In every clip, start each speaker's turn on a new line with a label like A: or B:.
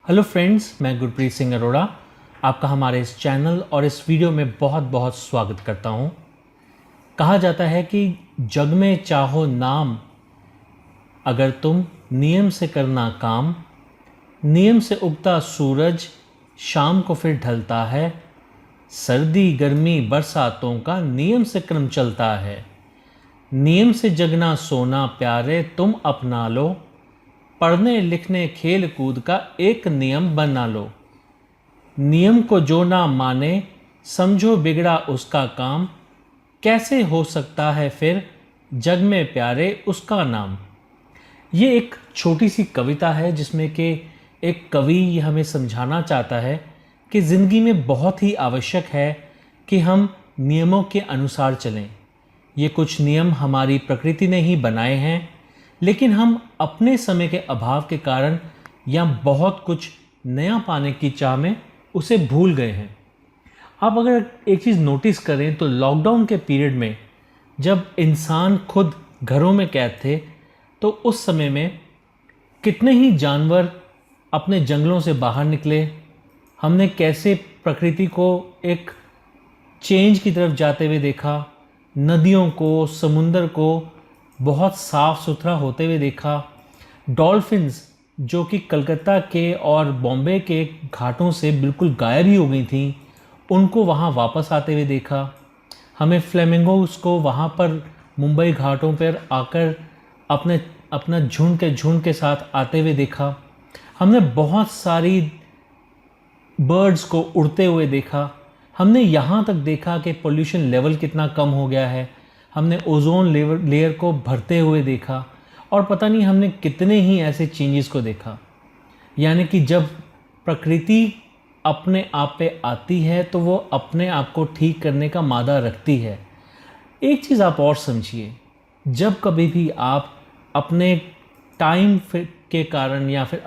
A: Hello friends, मैं गुरप्रीत सिंह अरोड़ा आपका हमारे इस चैनल और इस वीडियो में बहुत बहुत स्वागत करता हूं। कहा जाता है कि जग में चाहो नाम, अगर तुम नियम से करना काम। नियम से उगता सूरज शाम को फिर ढलता है। सर्दी गर्मी बरसातों का नियम से क्रम चलता है। नियम से जगना सोना प्यारे तुम अपना लो। पढ़ने लिखने खेल कूद का एक नियम बना लो। नियम को जो ना माने समझो बिगड़ा उसका काम। कैसे हो सकता है फिर जग में प्यारे उसका नाम। ये एक छोटी सी कविता है जिसमें कि एक कवि हमें समझाना चाहता है कि ज़िंदगी में बहुत ही आवश्यक है कि हम नियमों के अनुसार चलें। ये कुछ नियम हमारी प्रकृति ने ही बनाए हैं, लेकिन हम अपने समय के अभाव के कारण या बहुत कुछ नया पाने की चाह में उसे भूल गए हैं। आप अगर एक चीज़ नोटिस करें तो लॉकडाउन के पीरियड में जब इंसान खुद घरों में कैद थे, तो उस समय में कितने ही जानवर अपने जंगलों से बाहर निकले। हमने कैसे प्रकृति को एक चेंज की तरफ जाते हुए देखा। नदियों को, समुंदर को बहुत साफ़ सुथरा होते हुए देखा। डॉल्फिन्स जो कि कलकत्ता के और बॉम्बे के घाटों से बिल्कुल गायब ही हो गई थी, उनको वहाँ वापस आते हुए देखा। हमें फ्लेमिंगोस को वहाँ पर मुंबई घाटों पर आकर अपना झुंड के साथ आते हुए देखा। हमने बहुत सारी बर्ड्स को उड़ते हुए देखा। हमने यहाँ तक देखा कि पोल्यूशन लेवल कितना कम हो गया है। हमने ओजोन लेयर को भरते हुए देखा और पता नहीं हमने कितने ही ऐसे चेंजेस को देखा। यानी कि जब प्रकृति अपने आप पे आती है तो वो अपने आप को ठीक करने का मादा रखती है। एक चीज़ आप और समझिए, जब कभी भी आप अपने टाइम के कारण या फिर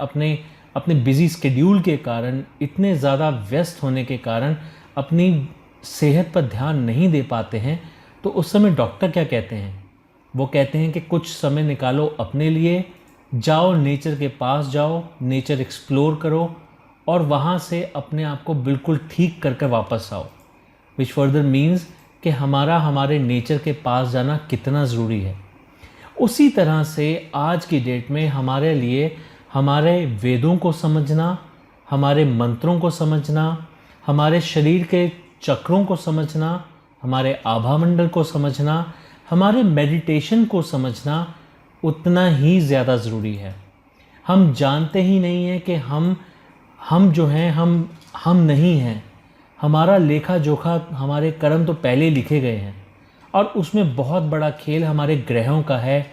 A: अपने बिज़ी स्केड्यूल के कारण, इतने ज़्यादा व्यस्त होने के कारण अपनी सेहत पर ध्यान नहीं दे पाते हैं, तो उस समय डॉक्टर क्या कहते हैं? वो कहते हैं कि कुछ समय निकालो अपने लिए, जाओ नेचर के पास जाओ, नेचर एक्सप्लोर करो और वहाँ से अपने आप को बिल्कुल ठीक कर कर वापस आओ। विच फर्दर मीन्स कि हमारे नेचर के पास जाना कितना ज़रूरी है। उसी तरह से आज की डेट में हमारे लिए हमारे वेदों को समझना, हमारे मंत्रों को समझना, हमारे शरीर के चक्रों को समझना, हमारे आभामंडल को समझना, हमारे मेडिटेशन को समझना उतना ही ज़्यादा ज़रूरी है। हम जानते ही नहीं हैं कि हम जो हैं हम नहीं हैं। हमारा लेखा जोखा, हमारे कर्म तो पहले लिखे गए हैं और उसमें बहुत बड़ा खेल हमारे ग्रहों का है,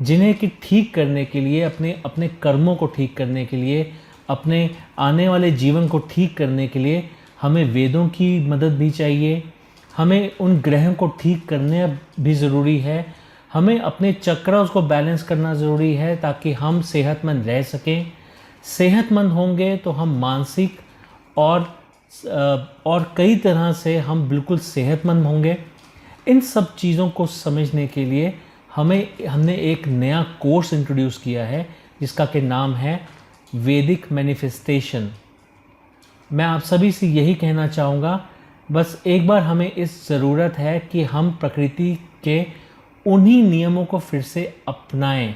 A: जिन्हें कि ठीक करने के लिए, अपने कर्मों को ठीक करने के लिए, अपने आने वाले जीवन को ठीक करने के लिए हमें वेदों की मदद भी चाहिए। हमें उन ग्रहों को ठीक करने भी ज़रूरी है। हमें अपने चक्र को बैलेंस करना ज़रूरी है ताकि हम सेहतमंद रह सकें। सेहतमंद होंगे तो हम मानसिक और कई तरह से हम बिल्कुल सेहतमंद होंगे। इन सब चीज़ों को समझने के लिए हमने एक नया कोर्स इंट्रोड्यूस किया है जिसका कि नाम है वैदिक मैनिफेस्टेशन। मैं आप सभी से यही कहना चाहूँगा, बस एक बार हमें इस ज़रूरत है कि हम प्रकृति के उन्हीं नियमों को फिर से अपनाएं।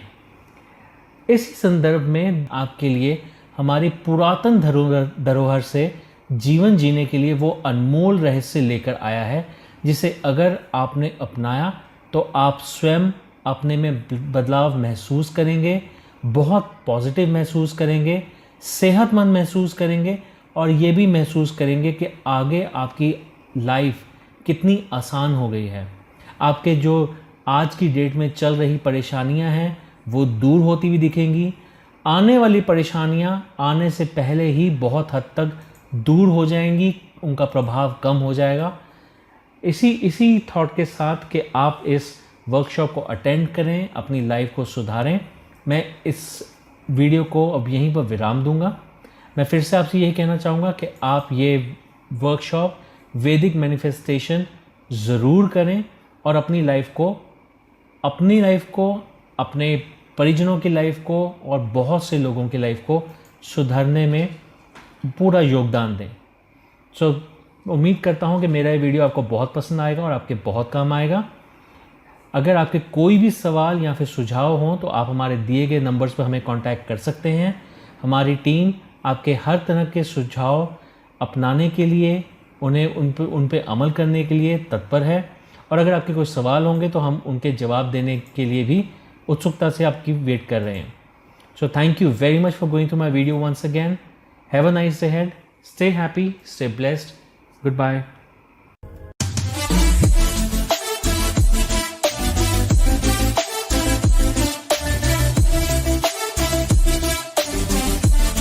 A: इसी संदर्भ में आपके लिए हमारी पुरातन धरोहर से जीवन जीने के लिए वो अनमोल रहस्य लेकर आया है, जिसे अगर आपने अपनाया तो आप स्वयं अपने में बदलाव महसूस करेंगे, बहुत पॉजिटिव महसूस करेंगे, सेहतमंद महसूस करेंगे और ये भी महसूस करेंगे कि आगे आपकी लाइफ कितनी आसान हो गई है। आपके जो आज की डेट में चल रही परेशानियां हैं वो दूर होती हुई दिखेंगी। आने वाली परेशानियां आने से पहले ही बहुत हद तक दूर हो जाएंगी, उनका प्रभाव कम हो जाएगा। इसी थॉट के साथ कि आप इस वर्कशॉप को अटेंड करें, अपनी लाइफ को सुधारें, मैं इस वीडियो को अब यहीं पर विराम दूंगा। मैं फिर से आपसे यही कहना चाहूँगा कि आप ये वर्कशॉप वैदिक मैनिफेस्टेशन ज़रूर करें और अपनी लाइफ को, अपने परिजनों की लाइफ को और बहुत से लोगों की लाइफ को सुधारने में पूरा योगदान दें। सो उम्मीद करता हूँ कि मेरा ये वीडियो आपको बहुत पसंद आएगा और आपके बहुत काम आएगा। अगर आपके कोई भी सवाल या फिर सुझाव हों तो आप हमारे दिए गए नंबर्स पर हमें कांटेक्ट कर सकते हैं। हमारी टीम आपके हर तरह के सुझाव अपनाने के लिए, उन्हें उन पे अमल करने के लिए तत्पर है। और अगर आपके कोई सवाल होंगे तो हम उनके जवाब देने के लिए भी उत्सुकता से आपकी वेट कर रहे हैं। So thank you very much for going to my video once again. Have a nice day ahead. Stay happy, stay blessed. Good bye.